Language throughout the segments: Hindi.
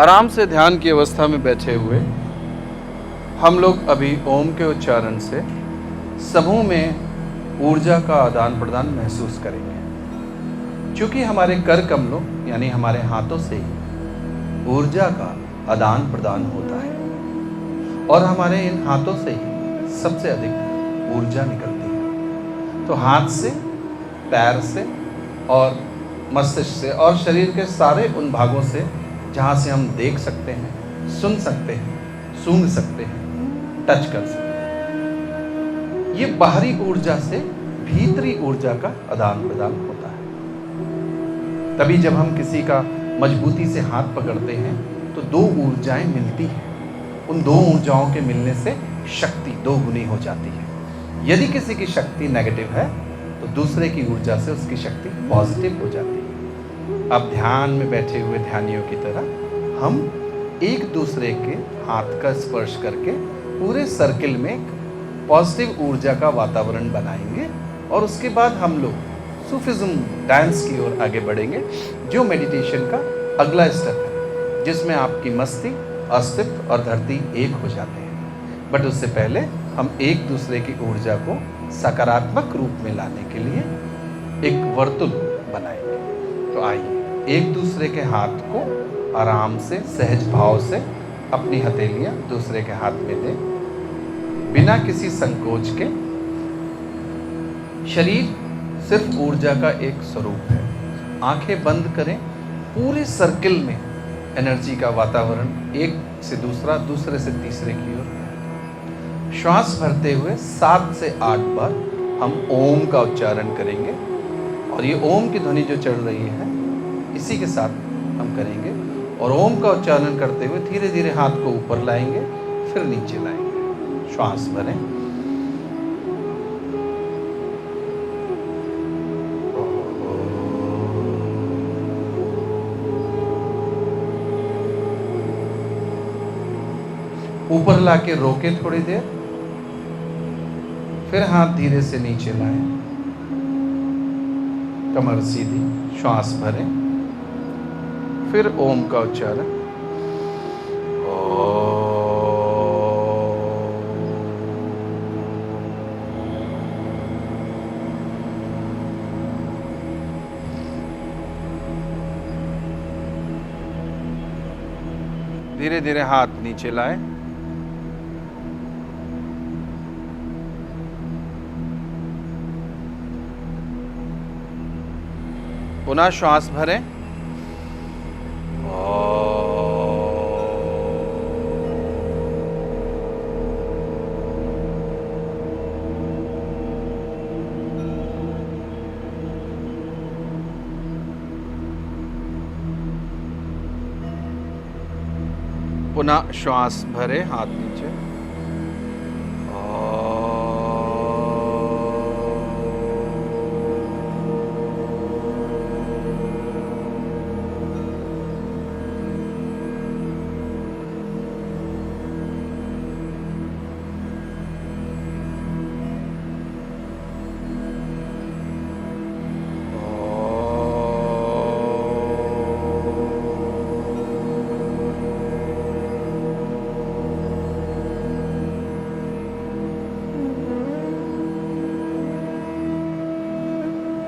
आराम से ध्यान की अवस्था में बैठे हुए हम लोग अभी ओम के उच्चारण से समूह में ऊर्जा का आदान प्रदान महसूस करेंगे। क्योंकि हमारे कर कमलों यानी हमारे हाथों से ही ऊर्जा का आदान प्रदान होता है और हमारे इन हाथों से ही सबसे अधिक ऊर्जा निकलती है। तो हाथ से, पैर से और मस्तिष्क से और शरीर के सारे उन भागों से जहाँ से हम देख सकते हैं, सुन सकते हैं, सूंघ सकते हैं, टच कर सकते हैं, ये बाहरी ऊर्जा से भीतरी ऊर्जा का आदान प्रदान होता है। तभी जब हम किसी का मजबूती से हाथ पकड़ते हैं तो दो ऊर्जाएं मिलती हैं। उन दो ऊर्जाओं के मिलने से शक्ति दो गुनी हो जाती है। यदि किसी की शक्ति नेगेटिव है तो दूसरे की ऊर्जा से उसकी शक्ति पॉजिटिव हो जाती है। अब ध्यान में बैठे हुए ध्यानियों की तरह हम एक दूसरे के हाथ का स्पर्श करके पूरे सर्किल में एक पॉजिटिव ऊर्जा का वातावरण बनाएंगे और उसके बाद हम लोग सूफिज्म डांस की ओर आगे बढ़ेंगे, जो मेडिटेशन का अगला स्टेप है, जिसमें आपकी मस्ती, अस्तित्व और धरती एक हो जाते हैं। बट उससे पहले हम एक दूसरे की ऊर्जा को सकारात्मक रूप में लाने के लिए एक वर्तुल बनाएंगे। तो आइए एक दूसरे के हाथ को आराम से, सहज भाव से अपनी हथेलियां दूसरे के हाथ में दें, बिना किसी संकोच के। शरीर सिर्फ ऊर्जा का एक स्वरूप है। आंखें बंद करें, पूरे सर्किल में एनर्जी का वातावरण एक से दूसरा, दूसरे से तीसरे की ओर। श्वास भरते हुए 7 से 8 बार हम ओम का उच्चारण करेंगे और ये ओम की ध्वनि जो चल रही है इसी के साथ हम करेंगे। और ओम का उच्चारण करते हुए धीरे धीरे हाथ को ऊपर लाएंगे, फिर नीचे लाएंगे। श्वास भरें। ऊपर लाके रोके थोड़ी देर, फिर हाथ धीरे से नीचे लाएं, कमर सीधी, श्वास भरें, फिर ओम का उच्चारण। धीरे धीरे हाथ नीचे लाएं, पुनः श्वास भरें। पुनः श्वास भरे, हाथ नीचे।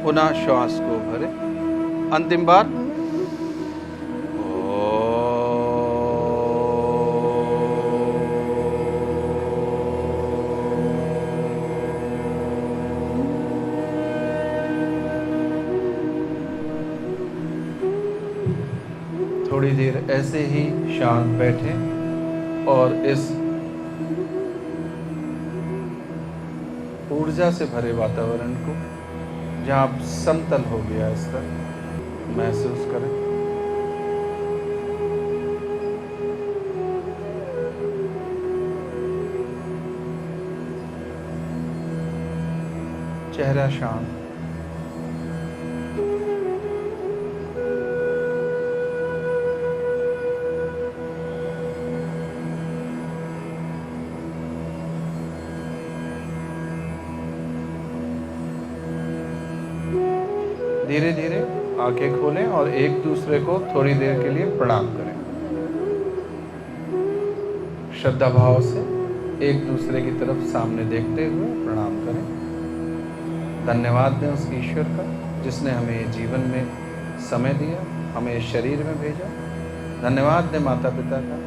पुनः श्वास को भरे, अंतिम बार। थोड़ी देर ऐसे ही शांत बैठें और इस ऊर्जा से भरे वातावरण को, जहाँ आप समतल हो गया इस तरह महसूस करें। चेहरा शांत, धीरे धीरे आंखें खोलें और एक दूसरे को थोड़ी देर के लिए प्रणाम करें। श्रद्धा भाव से एक दूसरे की तरफ सामने देखते हुए प्रणाम करें। धन्यवाद दें उस ईश्वर का जिसने हमें जीवन में समय दिया, हमें इस शरीर में भेजा। धन्यवाद दें माता पिता का,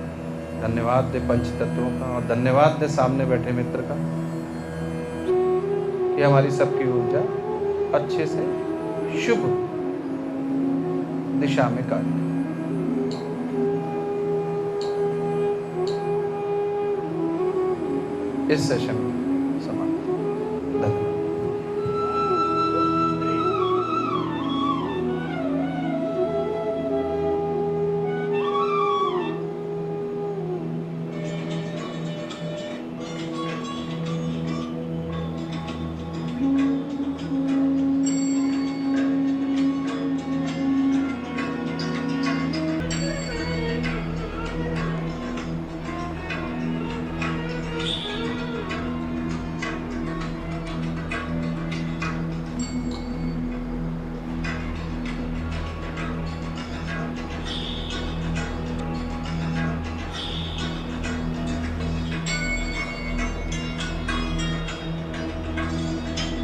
धन्यवाद दें पंच तत्वों का, और धन्यवाद दें सामने बैठे मित्र का कि हमारी सबकी ऊर्जा अच्छे से शुभ दिशा में कार्य। इस सेशन में समाप्त। धन्यवाद।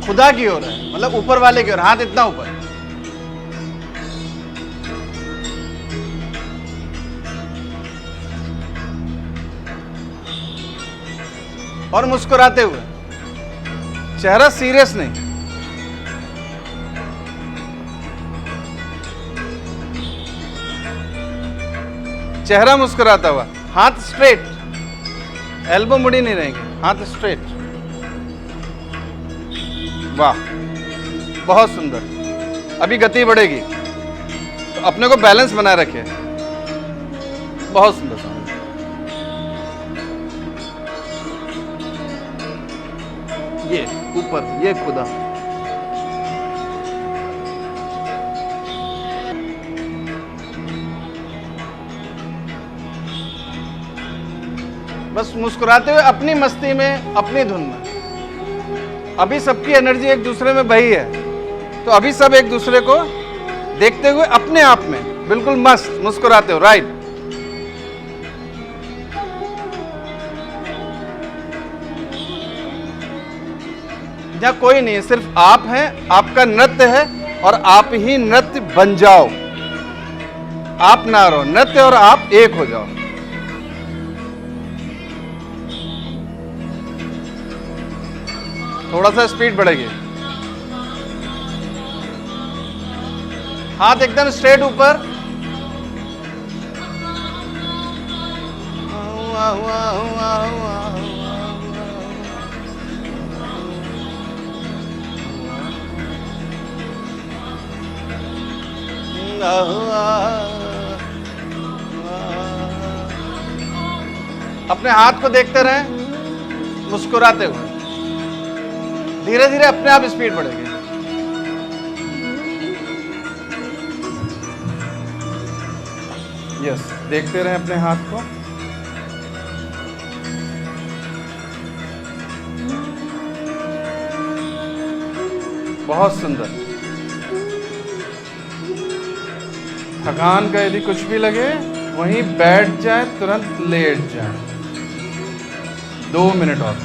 खुदा की ओर है, मतलब ऊपर वाले की ओर, हाथ इतना ऊपर। और मुस्कुराते हुए, चेहरा सीरियस नहीं। चेहरा मुस्कुराता हुआ, हाथ स्ट्रेट, एल्बो मुड़ी नहीं रहेंगे, हाथ स्ट्रेट। वाह, बहुत सुंदर। अभी गति बढ़ेगी तो अपने को बैलेंस बनाए रखे। बहुत सुंदर। ये ऊपर, ये खुदा। बस मुस्कुराते हुए अपनी मस्ती में, अपनी धुन में। अभी सबकी एनर्जी एक दूसरे में बही है, तो अभी सब एक दूसरे को देखते हुए अपने आप में बिल्कुल मस्त मुस्कुराते हो। राइट। जहां कोई नहीं है, सिर्फ आप हैं, आपका नृत्य है और आप ही नृत्य बन जाओ। आप ना रहो, नृत्य और आप एक हो जाओ। थोड़ा सा स्पीड बढ़ेगी। हाथ एकदम स्ट्रेट ऊपर। अपने हाथ को देखते रहें, मुस्कुराते हुए। धीरे धीरे अपने आप स्पीड बढ़ेगी। यस, देखते रहें अपने हाथ को। बहुत सुंदर। थकान का यदि कुछ भी लगे वहीं बैठ जाए, तुरंत लेट जाए। 2 मिनट और।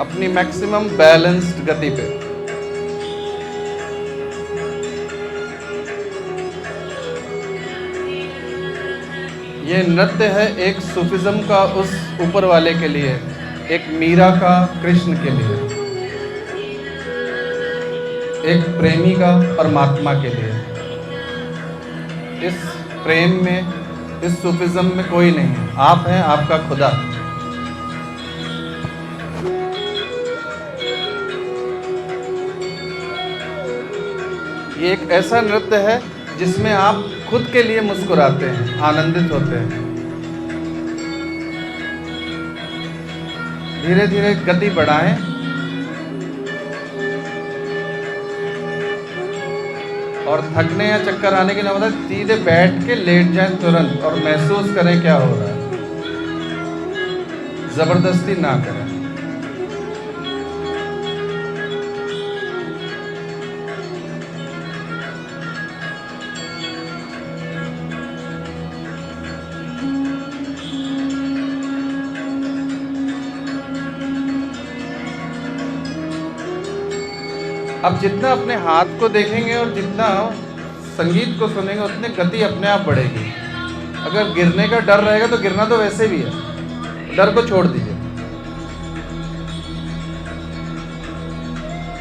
अपनी मैक्सिमम बैलेंस्ड गति पे। ये नृत्य है एक सूफिज्म का उस ऊपर वाले के लिए, एक मीरा का कृष्ण के लिए। एक प्रेमी का परमात्मा के लिए। इस प्रेम में, इस सूफिज्म में कोई नहीं है, आप हैं आपका खुदा। ये एक ऐसा नृत्य है जिसमें आप खुद के लिए मुस्कुराते हैं, आनंदित होते हैं। धीरे धीरे गति बढ़ाएं और थकने या चक्कर आने की नौबत सीधे बैठ के लेट जाएं तुरंत और महसूस करें क्या हो रहा है। जबरदस्ती ना करें। अब जितना अपने हाथ को देखेंगे और जितना संगीत को सुनेंगे उतनी गति अपने आप बढ़ेगी। अगर गिरने का डर रहेगा तो गिरना तो वैसे भी है, डर को छोड़ दीजिए।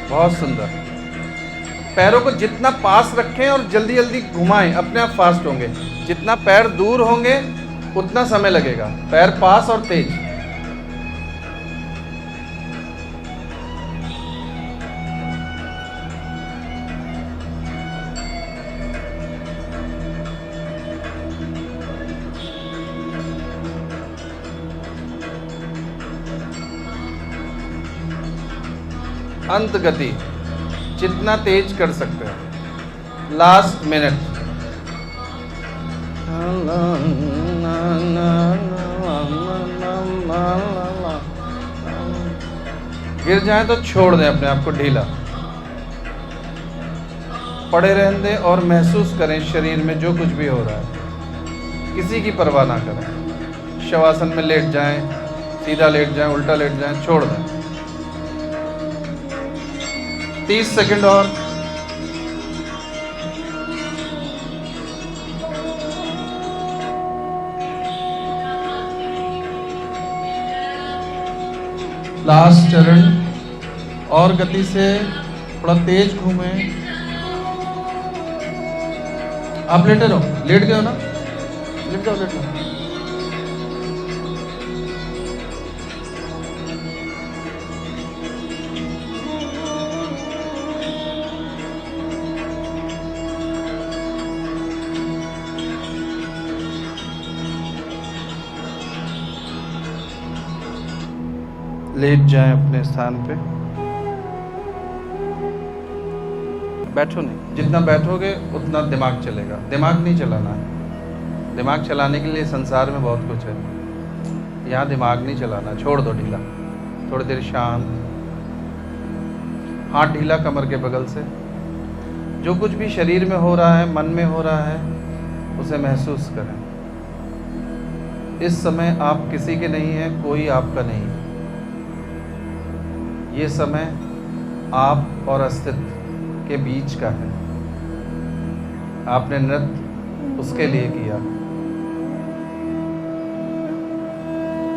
बहुत सुंदर। पैरों को जितना पास रखें और जल्दी जल्दी घुमाएं, अपने आप फास्ट होंगे। जितना पैर दूर होंगे उतना समय लगेगा। पैर पास और तेज। अंत गति जितना तेज कर सकते हैं। Last minute. गिर जाए तो छोड़ दें अपने आप को ढीला, पड़े रहने दें और महसूस करें शरीर में जो कुछ भी हो रहा है। किसी की परवाह ना करें। शवासन में लेट जाएं, सीधा लेट जाएं, उल्टा लेट जाएं, छोड़ दें। 30 सेकंड और। लास्ट चरण। और गति से थोड़ा तेज घूमें। आप लेटे रहो, लेट गए हो ना, लेट जाओ, लेट जाओ। लेट जाएं अपने स्थान पे। बैठो नहीं, जितना बैठोगे उतना दिमाग चलेगा। दिमाग नहीं चलाना है। दिमाग चलाने के लिए संसार में बहुत कुछ है, यहाँ दिमाग नहीं चलाना। छोड़ दो ढीला, थोड़ी देर शांत। हाथ ढीला कमर के बगल से। जो कुछ भी शरीर में हो रहा है, मन में हो रहा है, उसे महसूस करें। इस समय आप किसी के नहीं हैं, कोई आपका नहीं है। ये समय आप और अस्तित्व के बीच का है। आपने नृत्य उसके लिए किया।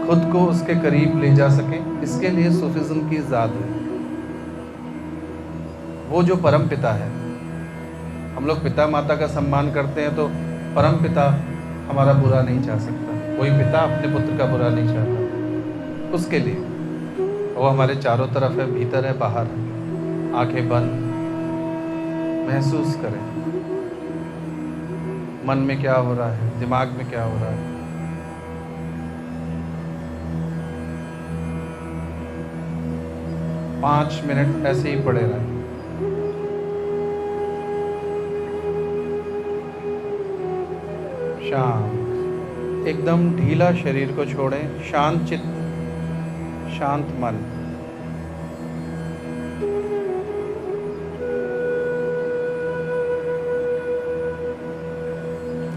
खुद को उसके करीब ले जा सके, इसके लिए सूफिज्म की ज़ात है। वो जो परम पिता है, हम लोग पिता माता का सम्मान करते हैं, तो परम पिता हमारा बुरा नहीं चाह सकता। कोई पिता अपने पुत्र का बुरा नहीं चाहता। उसके लिए वो हमारे चारों तरफ है, भीतर है, बाहर है। आंखें बंद, महसूस करें मन में क्या हो रहा है, दिमाग में क्या हो रहा है। पाँच मिनट ऐसे ही पड़े रहें। शांत, एकदम ढीला शरीर को छोड़ें। शांत चित्त, शांत मन।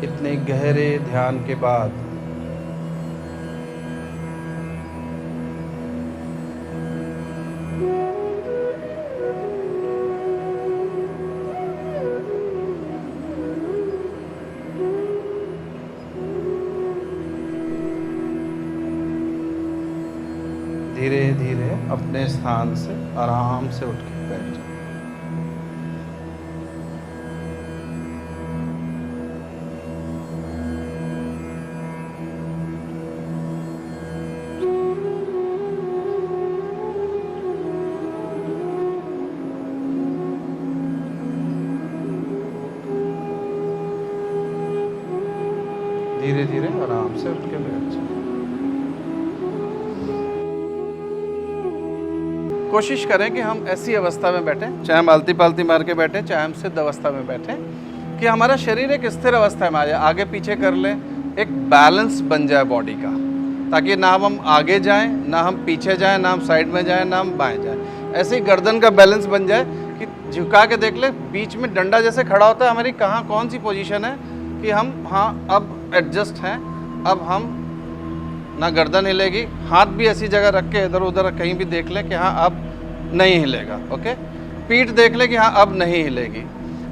इतने गहरे ध्यान के बाद धीरे धीरे अपने स्थान से आराम से उठ के बैठ जाए। धीरे धीरे आराम से उठ के बैठ जाए। कोशिश करें कि हम ऐसी अवस्था में बैठें, चाहे हम आलती पालती मार के बैठें, चाहे हम सिद्ध अवस्था में बैठें, कि हमारा शरीर एक स्थिर अवस्था में आ जाए, आगे पीछे कर लें, एक बैलेंस बन जाए बॉडी का, ताकि ना हम आगे जाएं, ना हम पीछे जाएं, ना हम साइड में जाएं, ना हम बाएं जाएं। ऐसे ही गर्दन का बैलेंस बन जाए कि झुका के देख ले, बीच में डंडा जैसे खड़ा होता है, हमारी कहाँ कौन सी पोजीशन है कि हम हाँ अब एडजस्ट हैं, अब हम ना गर्दन हिलेगी, हाथ भी ऐसी जगह रख के इधर उधर कहीं भी देख लें कि हाँ अब नहीं हिलेगा। ओके, पीठ देख लें कि हाँ अब नहीं हिलेगी।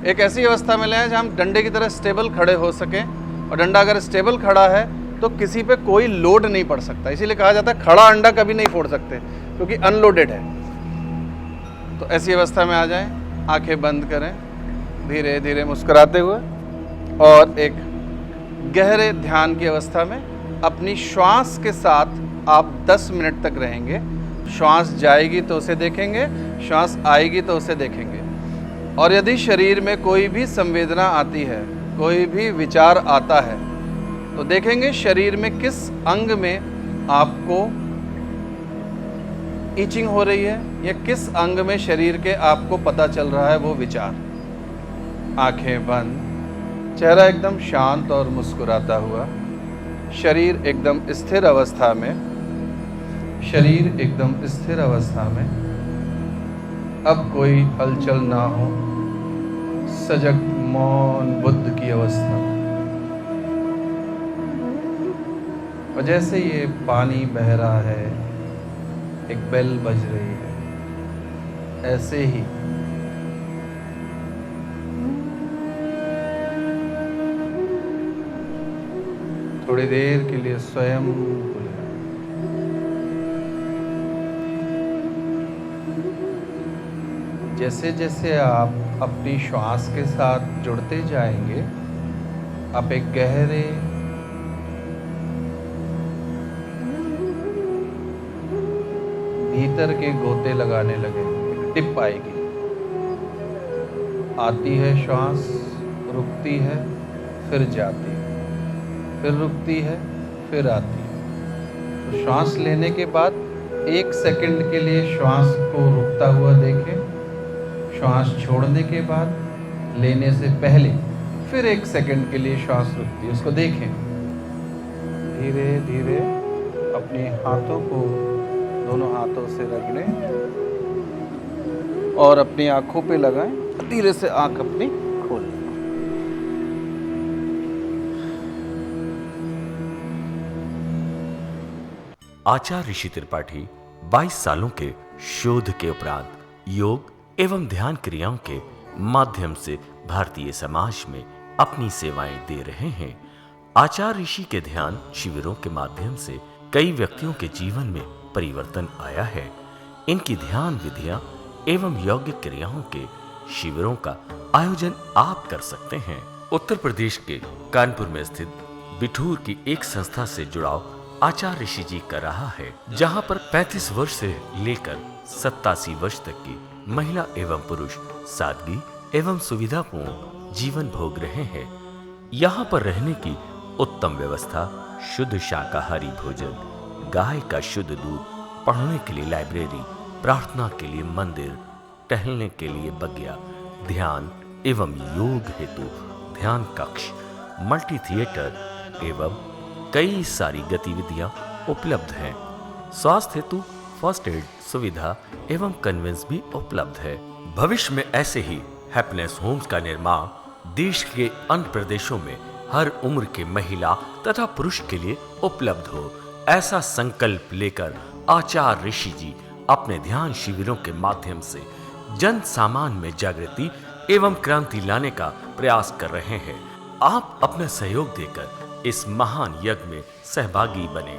एक ऐसी अवस्था में ले आए जहाँ हम डंडे की तरह स्टेबल खड़े हो सकें, और डंडा अगर स्टेबल खड़ा है तो किसी पे कोई लोड नहीं पड़ सकता। इसीलिए कहा जाता है खड़ा अंडा कभी नहीं फोड़ सकते, क्योंकि अनलोडेड है। तो ऐसी अवस्था में आ जाएं, आंखें बंद करें, धीरे धीरे मुस्कुराते हुए, और एक गहरे ध्यान की अवस्था में अपनी श्वास के साथ आप 10 मिनट तक रहेंगे। श्वास जाएगी तो उसे देखेंगे, श्वास आएगी तो उसे देखेंगे। और यदि शरीर में कोई भी संवेदना आती है, कोई भी विचार आता है, तो देखेंगे शरीर में किस अंग में आपको ईचिंग हो रही है, या किस अंग में शरीर के आपको पता चल रहा है वो विचार। आंखें बंद, चेहरा एकदम शांत और मुस्कुराता हुआ, शरीर एकदम स्थिर अवस्था में, शरीर एकदम स्थिर अवस्था में। अब कोई हलचल ना हो, सजग मौन बुद्ध की अवस्था। और जैसे ये पानी बह रहा है, एक बेल बज रही है, ऐसे ही थोड़ी देर के लिए स्वयं भूल जाएं। जैसे जैसे आप अपनी श्वास के साथ जुड़ते जाएंगे, आप एक गहरे भीतर के गोते लगाने लगेंगे। टिप आएगी, आती है श्वास, रुकती है, फिर जाती है, फिर रुकती है, फिर आती है। तो श्वास लेने के बाद 1 सेकंड के लिए श्वास को रुकता हुआ देखें। श्वास छोड़ने के बाद, लेने से पहले फिर 1 सेकंड के लिए श्वास रुकती है, उसको देखें। धीरे धीरे अपने हाथों को दोनों हाथों से रगड़ें और अपनी आंखों पे लगाएं। धीरे से आंख अपनी खोलें। आचार्य ऋषि त्रिपाठी 22 सालों के शोध के उपरांत योग एवं ध्यान क्रियाओं के माध्यम से भारतीय समाज में अपनी सेवाएं दे रहे हैं। आचार्य ऋषि के ध्यान शिविरों के माध्यम से कई व्यक्तियों के जीवन में परिवर्तन आया है। इनकी ध्यान विधियां एवं यौगिक क्रियाओं के शिविरों का आयोजन आप कर सकते हैं। उत्तर प्रदेश के कानपुर में स्थित बिठूर की एक संस्था से जुड़ाव आचार्य ऋषि जी कर रहा है, जहां पर 35 वर्ष से लेकर 87 वर्ष तक की महिला एवं पुरुष सादगी एवं सुविधापूर्ण जीवन भोग रहे हैं। यहाँ पर रहने की उत्तम व्यवस्था, शुद्ध शाकाहारी भोजन, गाय का शुद्ध दूध, पढ़ने के लिए लाइब्रेरी, प्रार्थना के लिए मंदिर, टहलने के लिए बगिया, ध्यान एवं योग हेतु ध्यान कक्ष, मल्टी थिएटर एवं कई सारी गतिविधियां उपलब्ध हैं। स्वास्थ्य हेतु फर्स्ट एड सुविधा एवं कन्वेंस भी उपलब्ध है। भविष्य में ऐसे ही हैप्पीनेस होम्स का निर्माण देश के अन्य प्रदेशों में हर उम्र के महिला तथा पुरुष के लिए उपलब्ध हो, ऐसा संकल्प लेकर आचार्य ऋषि जी अपने ध्यान शिविरों के माध्यम से जन सामान्य में जागृति एवं क्रांति लाने का प्रयास कर रहे हैं। आप अपना सहयोग देकर इस महान यज्ञ में सहभागी बने।